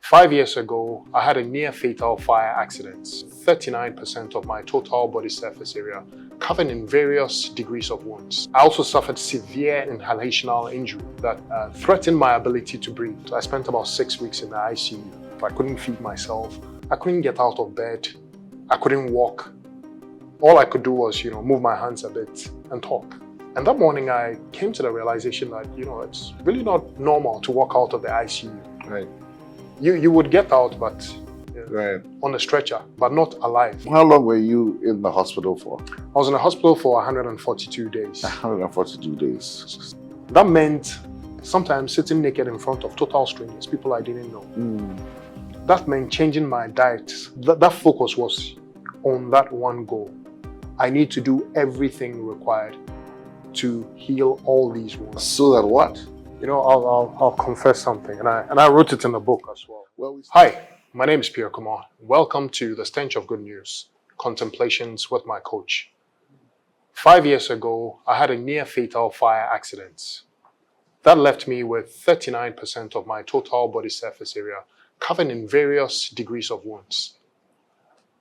5 years ago, I had a near-fatal fire accident. 39% of my total body surface area covered in various degrees of wounds. I also suffered severe inhalational injury that threatened my ability to breathe. I spent about 6 weeks in the ICU. I couldn't feed myself. I couldn't get out of bed. I couldn't walk. All I could do was, move my hands a bit and talk. And that morning, I came to the realization that, it's really not normal to walk out of the ICU. Right. You would get out, but Right. on a stretcher, but not alive. How long were you in the hospital for? I was in the hospital for 142 days. 142 days. That meant sometimes sitting naked in front of total strangers, people I didn't know. That meant changing my diet. That focus was on that one goal. I need to do everything required to heal all these wounds. So that what? I'll confess something, and I wrote it in the book as well. Hi, my name is Pierre. Welcome to the Stench of Good News, Contemplations with my coach. 5 years ago, I had a near-fatal fire accident. That left me with 39% of my total body surface area covered in various degrees of wounds.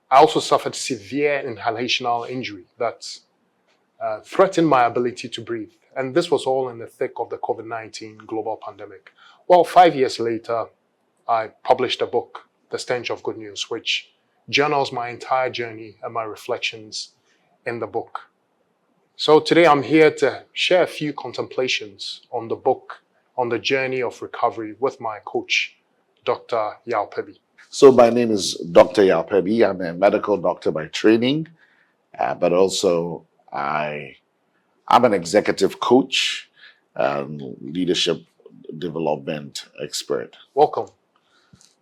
I also suffered severe inhalational injury that threatened my ability to breathe. And this was all in the thick of the COVID-19 global pandemic. Well, 5 years later, I published a book, The Stench of Good News, which journals my entire journey and my reflections in the book. So today I'm here to share a few contemplations on the book, on the journey of recovery with my coach, Dr. Yaw Perbi. So my name is Dr. Yaw Perbi. I'm a medical doctor by training, but also I'm an executive coach and leadership development expert. Welcome.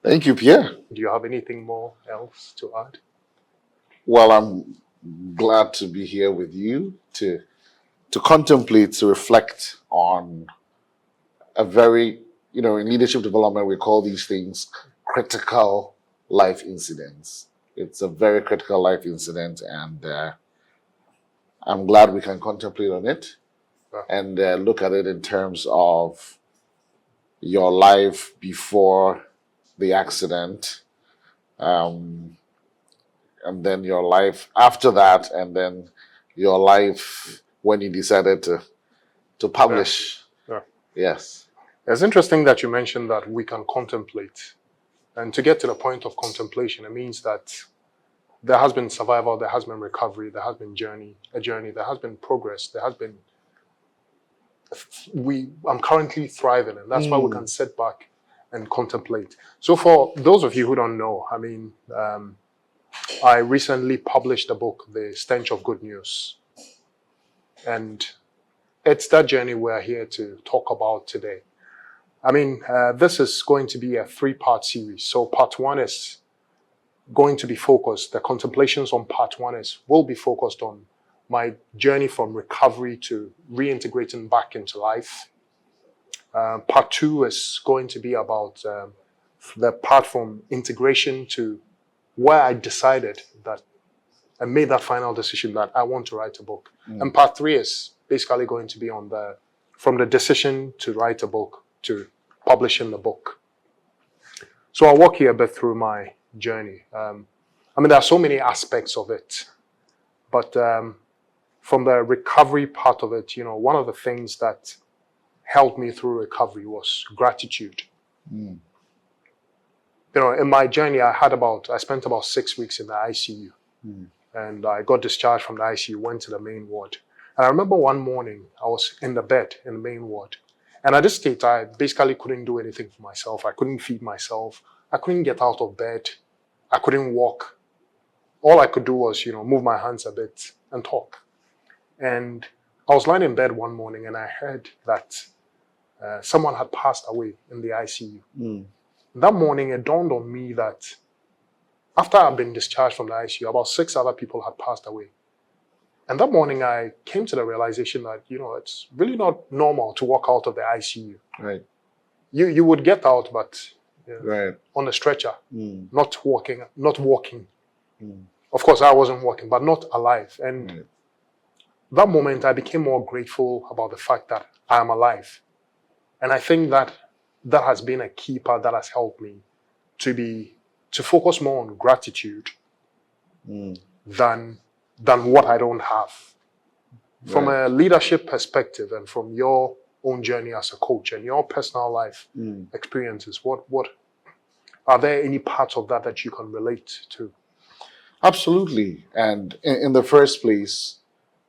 Thank you, Pierre. Do you have anything more else to add? Well, I'm glad to be here with you to contemplate, to reflect on a very, in leadership development, we call these things critical life incidents. It's a very critical life incident, and I'm glad we can contemplate on it and look at it in terms of your life before the accident, and then your life after that, and then your life when you decided to publish. Yeah. Yes. It's interesting that you mentioned that we can contemplate. And to get to the point of contemplation, it means that there has been survival, there has been recovery, there has been a journey, there has been progress, there has been... I'm currently thriving, and that's why we can sit back and contemplate. So for those of you who don't know, I recently published a book, The Stench of Good News. And it's that journey we're here to talk about today. This is going to be a 3-part series. So part 1 is going to be focused, the contemplations on part 1 will be focused on my journey from recovery to reintegrating back into life. Part 2 is going to be about the part from integration to where I decided that I made that final decision that I want to write a book. And part 3 is basically going to be on from the decision to write a book to publishing the book. So I'll walk you a bit through my journey. There are so many aspects of it, but from the recovery part of it, one of the things that helped me through recovery was gratitude. In my journey, I spent about 6 weeks in the ICU, and I got discharged from the ICU, went to the main ward. And I remember one morning I was in the bed in the main ward, and at this state, I basically couldn't do anything for myself. I couldn't feed myself. I couldn't get out of bed. I couldn't walk. All I could do was, move my hands a bit and talk. And I was lying in bed one morning and I heard that someone had passed away in the ICU. That morning, it dawned on me that after I'd been discharged from the ICU, about 6 other people had passed away. And that morning, I came to the realization that, it's really not normal to walk out of the ICU. Right. You would get out, but Right. on a stretcher, not walking. Of course, I wasn't walking, but not alive. And that moment, I became more grateful about the fact that I am alive. And I think that has been a key part that has helped me to focus more on gratitude Mm. than what I don't have. From Right. a leadership perspective and from your own journey as a coach and your personal life experiences, what are there any parts of that you can relate to? Absolutely. And in the first place,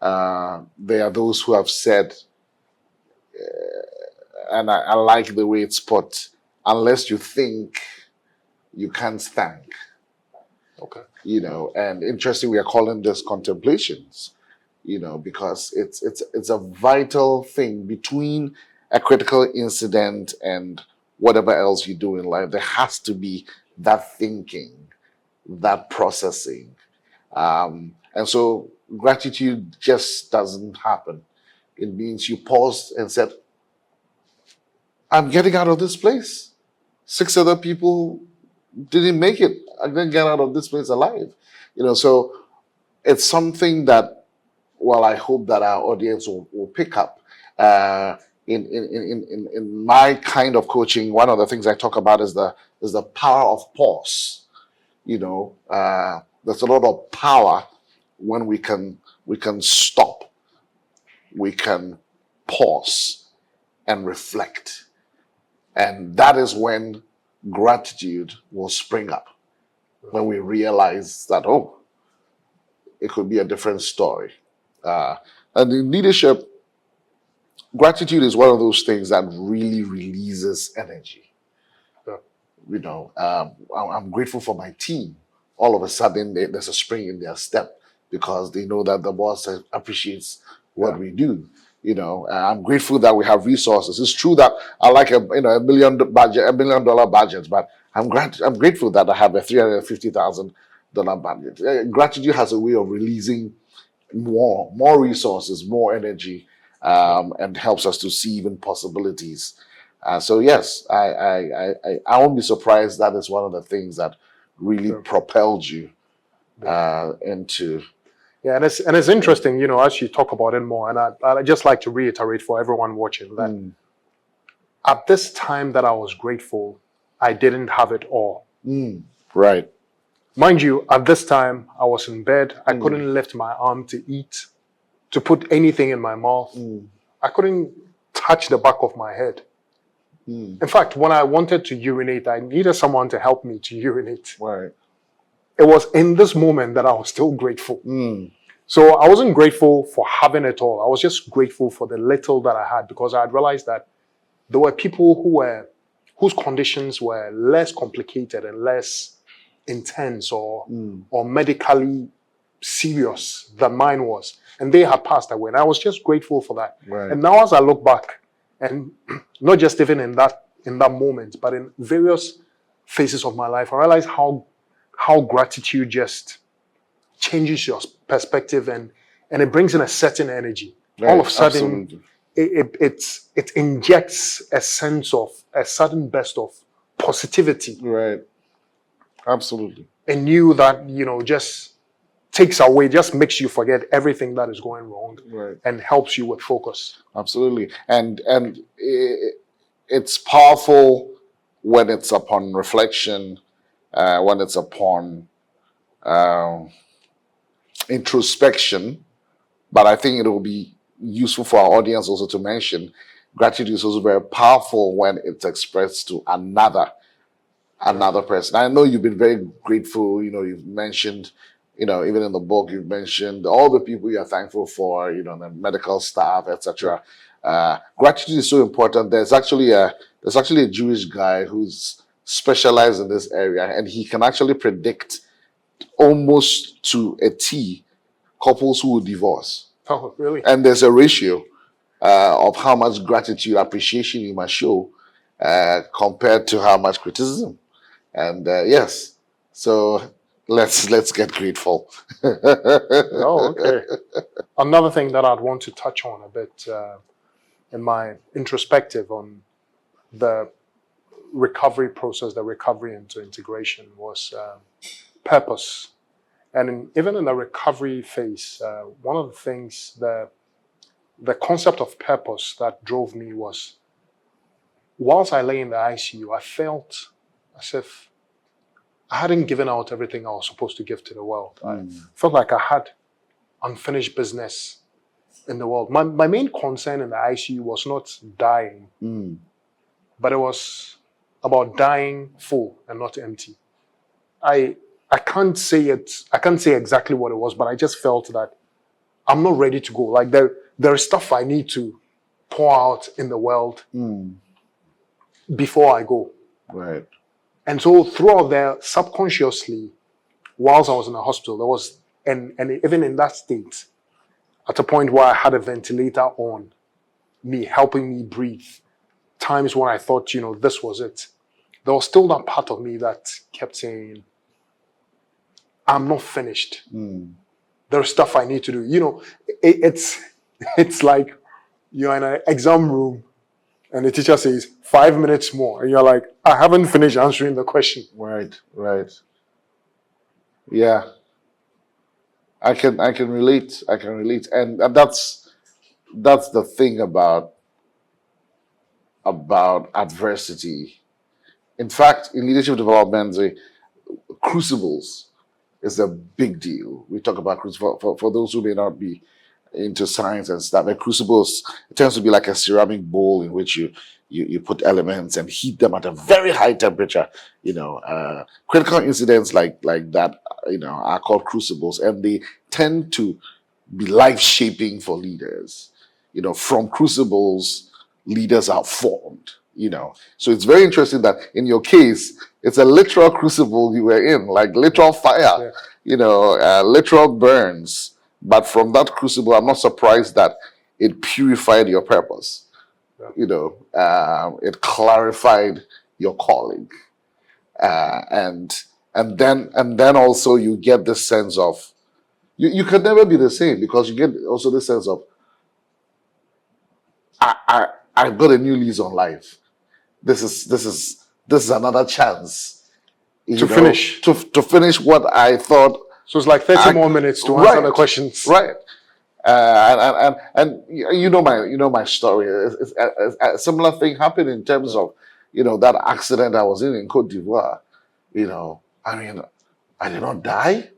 there are those who have said, and I like the way it's put, unless you think, you can't thank. Okay. And interesting, we are calling this contemplations, because it's a vital thing between a critical incident and whatever else you do in life. There has to be that thinking, that processing. And so gratitude just doesn't happen. It means you paused and said, I'm getting out of this place. 6 other people didn't make it. I didn't get out of this place alive. So it's something that, well, I hope that our audience will pick up. In my kind of coaching, one of the things I talk about is the power of pause. There's a lot of power when we can stop, we can pause and reflect, and that is when gratitude will spring up. When we realize that, oh, it could be a different story. And in leadership, gratitude is one of those things that really releases energy. I'm grateful for my team. All of a sudden, there's a spring in their step because they know that the boss appreciates what we do. I'm grateful that we have resources. It's true that I like $1 million budget, but I'm grateful that I have a $350,000 budget. Gratitude has a way of releasing more resources, more energy, and helps us to see even possibilities. So yes, I won't be surprised that is one of the things that really propelled you into. Yeah, and it's interesting, as you talk about it more, and I just like to reiterate for everyone watching that at this time that I was grateful, I didn't have it all. Right. Mind you, at this time, I was in bed. I couldn't lift my arm to eat, to put anything in my mouth. I couldn't touch the back of my head. In fact, when I wanted to urinate, I needed someone to help me to urinate. Right. It was in this moment that I was still grateful. So I wasn't grateful for having it all. I was just grateful for the little that I had, because I had realized that there were people whose conditions were less complicated and less intense or medically serious than mine was. And they had passed away. And I was just grateful for that. Right. And now as I look back, and not just even in that moment, but in various phases of my life, I realize how gratitude just changes your perspective and it brings in a certain energy. Right. All of a sudden, Absolutely. it injects a sudden burst of positivity. Right. Absolutely. And you that, just takes away, just makes you forget everything that is going wrong, Right. and helps you with focus. Absolutely. And it's powerful when it's upon reflection, when it's upon introspection. But I think it will be useful for our audience also to mention gratitude is also very powerful when it's expressed to another person. I know you've been very grateful. You've mentioned, even in the book, you've mentioned all the people you're thankful for, the medical staff, etc. Gratitude is so important. There's actually a Jewish guy who's specialized in this area, and he can actually predict almost to a T couples who will divorce. Oh, really? And there's a ratio of how much gratitude, appreciation you must show compared to how much criticism. And yes, so let's get grateful. Oh, okay. Another thing that I'd want to touch on a bit in my introspective on the recovery process, the recovery into integration, was purpose. And even in the recovery phase, one of the things, the concept of purpose that drove me was, whilst I lay in the ICU, I felt as if I hadn't given out everything I was supposed to give to the world. I Mm. felt like I had unfinished business in the world. My main concern in the ICU was not dying, Mm. but it was about dying full and not empty. I can't say it. I can't say exactly what it was, but I just felt that I'm not ready to go. Like there is stuff I need to pour out in the world Mm. before I go. Right. And so throughout there, subconsciously, whilst I was in the hospital, there was, and even in that state, at a point where I had a ventilator on me, helping me breathe, times when I thought, this was it. There was still that part of me that kept saying, I'm not finished. Mm. There's stuff I need to do. It's like you're in an exam room and the teacher says 5 minutes more, and you're like, I haven't finished answering the question. Right. Right. Yeah. I can relate. I can relate. And that's the thing about adversity. In fact, in leadership development, the crucibles is a big deal. We talk about crucibles for those who may not be into science and stuff. A crucible it tends to be like a ceramic bowl in which you put elements and heat them at a very high temperature. Critical incidents like that, are called crucibles, and they tend to be life shaping for leaders. From crucibles, leaders are formed. So it's very interesting that in your case, it's a literal crucible you were in, like literal fire, literal burns. But from that crucible, I'm not surprised that it purified your purpose. It clarified your calling, and then also you get this sense of you can never be the same, because you get also this sense of I've got a new lease on life. This is another chance To finish. to finish what I thought. So it's like 30 more minutes to answer the questions. Right. And my story. It's a similar thing happened in terms of that accident I was in Cote d'Ivoire. I did not die.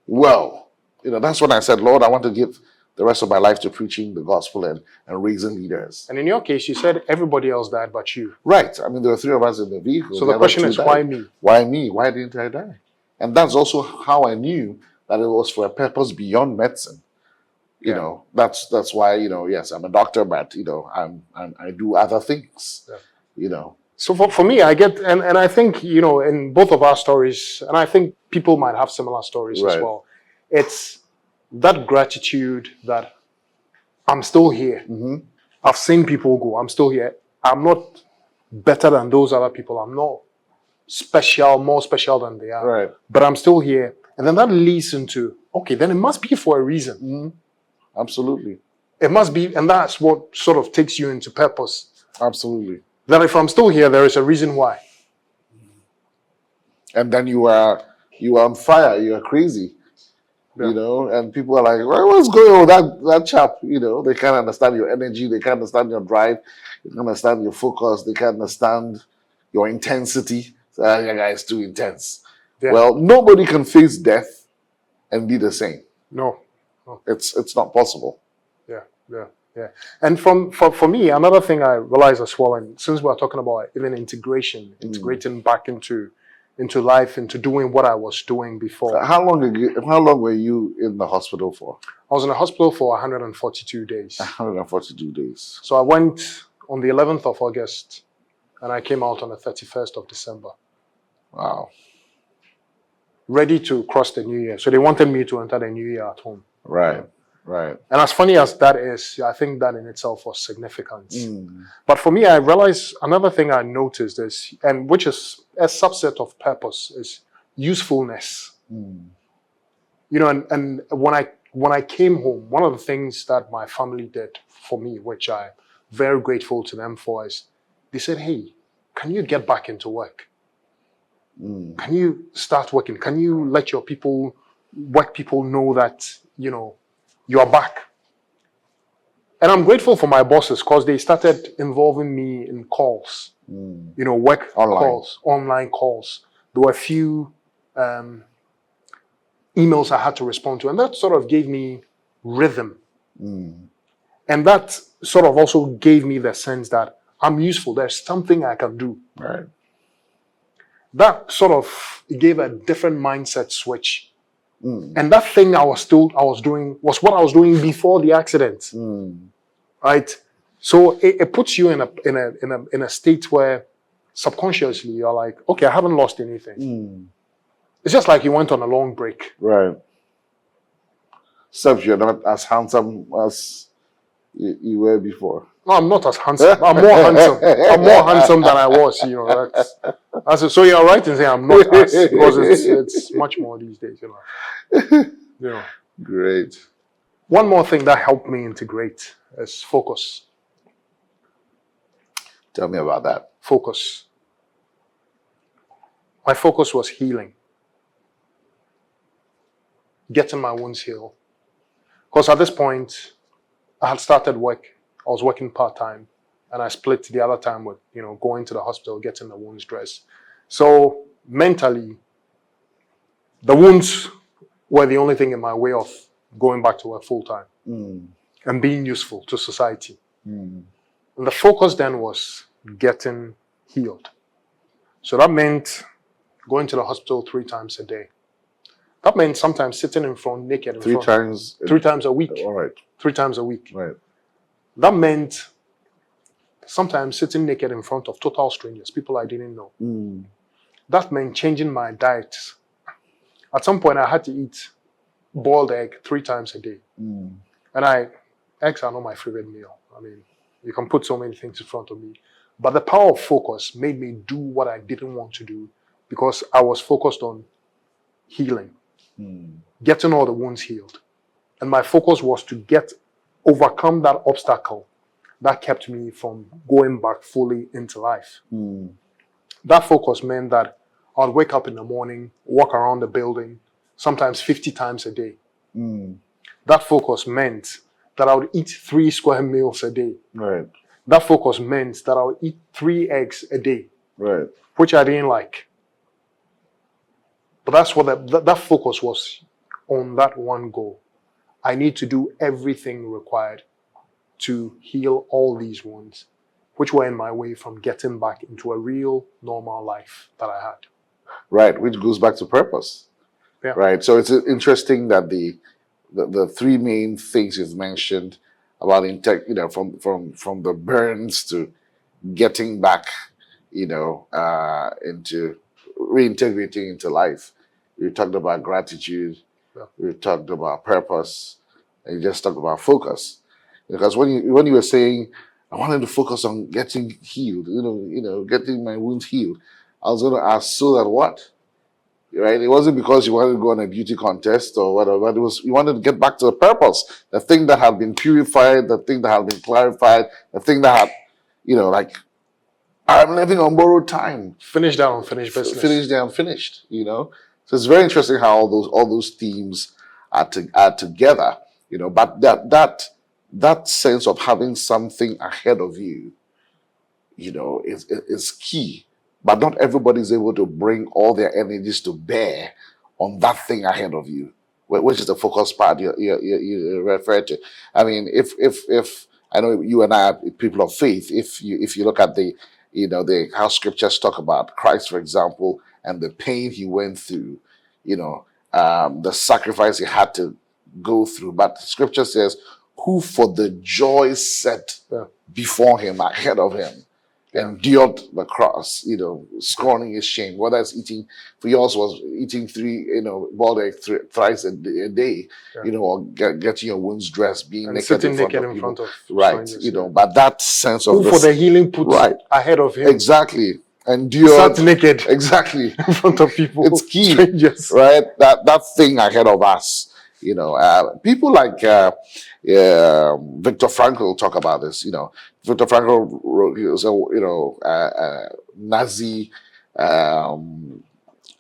Well, that's when I said, Lord, I want to give the rest of my life to preaching the gospel and raising leaders. And in your case, you said everybody else died but you. Right. There were 3 of us in the vehicle. So the question is, why me? Why me? Why didn't I die? And that's also how I knew that it was for a purpose beyond medicine. That's why, yes, I'm a doctor, but I do other things. So for me, I get, and I think, in both of our stories, and I think people might have similar stories as well. It's that gratitude that I'm still here. Mm-hmm. I've seen people go. I'm still here. I'm not better than those other people. I'm not more special than they are. Right. But I'm still here. And then that leads into, okay, then it must be for a reason. Mm-hmm. Absolutely. It must be, and that's what sort of takes you into purpose. Absolutely. That if I'm still here, there is a reason why. And then you are on fire. You are crazy. Yeah. And people are like, well, what's going on with that chap? They can't understand your energy. They can't understand your drive. They can't understand your focus. They can't understand your intensity. So, your guy is too intense. Yeah. Well, nobody can face death and be the same. No. It's not possible. Yeah. And for me, another thing I realized as well, and since we're talking about even integrating back into life, into doing what I was doing before. How long were you in the hospital for? I was in the hospital for 142 days. 142 days. So I went on the 11th of August, and I came out on the 31st of December. Wow. Ready to cross the new year. So they wanted me to enter the new year at home. Right. And as funny as that is, I think that in itself was significant. But for me, I realized another thing I noticed is, and which is a subset of purpose, is usefulness. And when I came home, one of the things that my family did for me, which I'm very grateful to them for, is they said, hey, can you get back into work? Can you start working? Can you let your work people know that, you are back? And I'm grateful for my bosses, because they started involving me in calls, work online calls, online calls, There were a few emails I had to respond to, and that sort of gave me rhythm. And that sort of also gave me the sense that I'm useful. There's something I can do. Right. That sort of gave a different mindset switch. And that thing I was doing was what I was doing before the accident. Right? So it puts you in a state where subconsciously you're like, okay, I haven't lost anything. It's just like you went on a long break. Right. Except you're not as handsome as you were before. No, I'm not as handsome. I'm more handsome. I'm more handsome than I was. You know, so you're right in saying I'm not as, because it's much more these days. You know. Great. One more thing that helped me integrate is focus. Tell me about that. Focus. My focus was healing. Getting my wounds healed. Because at this point, I had started work. I was working part-time, and I split the other time with, going to the hospital, getting the wounds dressed. So mentally, the wounds were the only thing in my way of going back to work full-time and being useful to society. And the focus then was getting healed. So that meant going to the hospital 3 times a day. That meant sometimes sitting in front, naked in front. 3 times a week. All right. 3 times a week. Right. That meant sometimes sitting naked in front of total strangers, people I didn't know. That meant changing my diet. At some point, I had to eat boiled egg 3 times a day. And eggs are not my favorite meal. I mean, you can put so many things in front of me. But the power of focus made me do what I didn't want to do because I was focused on healing, getting all the wounds healed. And my focus was to overcome that obstacle that kept me from going back fully into life. That focus meant that I'd wake up in the morning, walk around the building, sometimes 50 times a day. That focus meant that I would eat 3 square meals a day. Right. That focus meant that I would eat 3 eggs a day. Right. Which I didn't like. But that's what that focus was on, that one goal. I need to do everything required to heal all these wounds, which were in my way from getting back into a real normal life that I had. Right, which goes back to purpose. Yeah. Right. So it's interesting that the 3 main things you've mentioned about from the burns to getting back, into reintegrating into life. We talked about gratitude. Yeah. We talked about purpose, and you just talked about focus. Because when you were saying I wanted to focus on getting healed, getting my wounds healed, I was going to ask, so that what? Right? It wasn't because you wanted to go on a beauty contest or whatever, but it was you wanted to get back to the purpose, the thing that had been purified, the thing that had been clarified, the thing that had, I'm living on borrowed time. Finish that unfinished business. Finish the unfinished, So it's very interesting how all those themes are together, but that sense of having something ahead of you, is key. But not everybody is able to bring all their energies to bear on that thing ahead of you, which is the focus part you refer to. I mean, if I know you and I are people of faith, if you look at the how scriptures talk about Christ, for example, and the pain he went through, the sacrifice he had to go through. But scripture says, who for the joy set before him, ahead of him, endured the cross, scorning his shame. Whether it's eating, for yours was eating 3, boiled egg thrice a day, or getting your wounds dressed, being and naked sitting in naked in front of right, strangers, but that sense of who for the healing put ahead of him. Exactly. Endured. Sat naked. Exactly. In front of people. It's key. Strangers. Right? That thing ahead of us. People like Viktor Frankl talk about this. Viktor Frankl wrote, he was a Nazi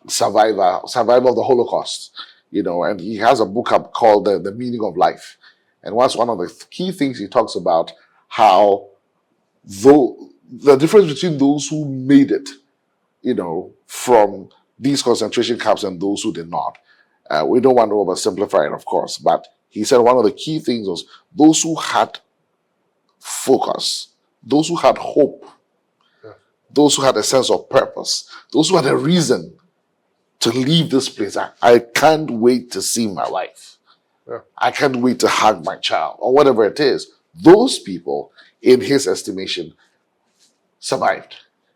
survivor of the Holocaust. And he has a book up called The Meaning of Life. And one of the key things he talks about how the difference between those who made it, from these concentration camps and those who did not. We don't want to oversimplify it, of course, but he said one of the key things was those who had focus, those who had hope, those who had a sense of purpose, those who had a reason to leave this place. I can't wait to see my wife. I can't wait to hug my child, or whatever it is. Those people, in his estimation, survived.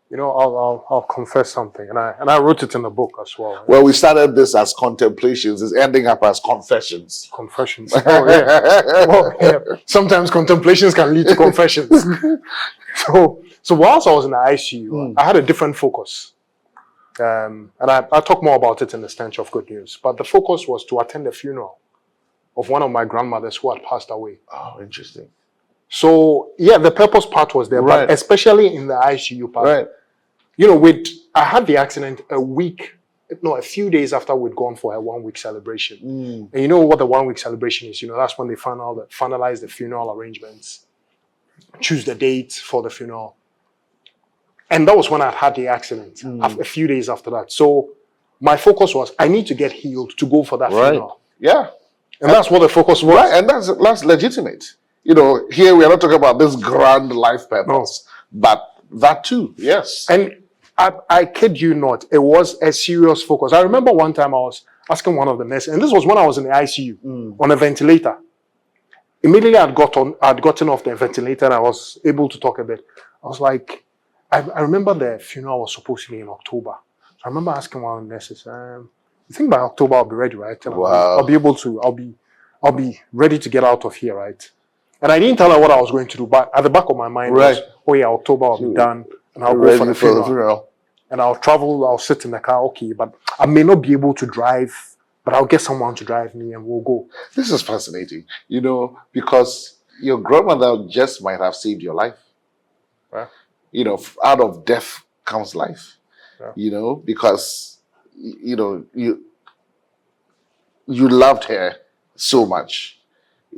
You know, I'll confess something, and I wrote it in the book as well. Well, we started this as Contemplations, it's ending up as Confessions. Confessions. Oh, yeah. Well, yeah. Sometimes contemplations can lead to confessions. So whilst I was in the ICU, I had a different focus. And I'll talk more about it in the Stench of Good News. But the focus was to attend the funeral of one of my grandmothers who had passed away. Oh, interesting. So, yeah, the purpose part was there, Right. but especially in the ICU part. Right. You know, I had the accident a few days after we'd gone for a 1 week celebration. And you know what the 1 week celebration is? You know, that's when they finalize the funeral arrangements, choose the date for the funeral. And that was when I had the accident, a few days after that. So my focus was, I need to get healed to go for that funeral. Yeah. And that's what the focus was. Right. And that's legitimate. You know, here we are not talking about this grand life purpose, but that too, yes. And I kid you not, it was a serious focus. I remember one time I was asking one of the nurses, and this was when I was in the ICU on a ventilator. Immediately I'd gotten off the ventilator and I was able to talk a bit. I was like, I remember the funeral was supposed to be in October. So I remember asking one of the nurses, you think by October I'll be ready, right? And Wow. I'll be ready to get out of here, right? And I didn't tell her what I was going to do, but at the back of my mind was, oh yeah, October I'll be done and I'll go for the funeral. And I'll travel, I'll sit in the car, okay, but I may not be able to drive, but I'll get someone to drive me and we'll go. This is fascinating, you know, because your grandmother just might have saved your life. Yeah. You know, out of death comes life. Yeah. You know, because, you know, you loved her so much.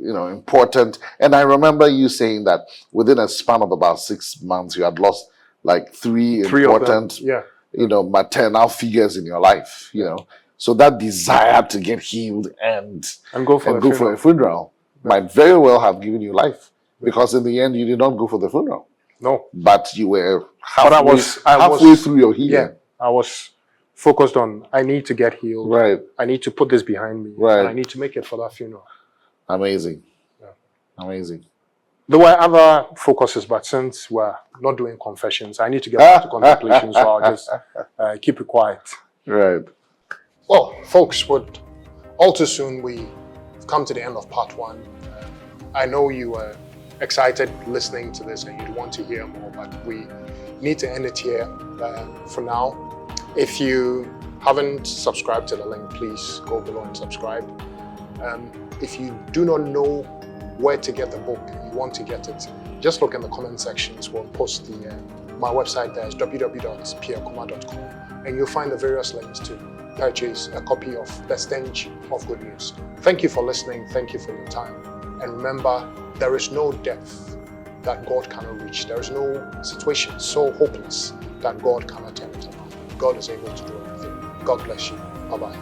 You know, important. And I remember you saying that within a span of about 6 months, you had lost like three important, you know, maternal figures in your life, you know. So that desire to get healed and go for a funeral might very well have given you life. Because in the end, you did not go for the funeral. No. But you were halfway through your healing. Yeah, I was focused on, I need to get healed. Right. I need to put this behind me. Right. And I need to make it for that funeral. Amazing. Yeah. Amazing. There were other focuses, but since we're not doing confessions, I need to get back to contemplations, so I'll just keep it quiet. Right. Well, folks, all too soon we've come to the end of part 1. I know you were excited listening to this and you'd want to hear more, but we need to end it here for now. If you haven't subscribed to the link, please go below and subscribe. If you do not know where to get the book, you want to get it, just look in the comment sections. We'll post my website there is www.pierrecoma.com, and you'll find the various links to purchase a copy of The Stench of Good News. Thank you for listening. Thank you for your time. And remember, there is no depth that God cannot reach. There is no situation so hopeless that God cannot turn it around. God is able to do everything. God bless you. Bye-bye.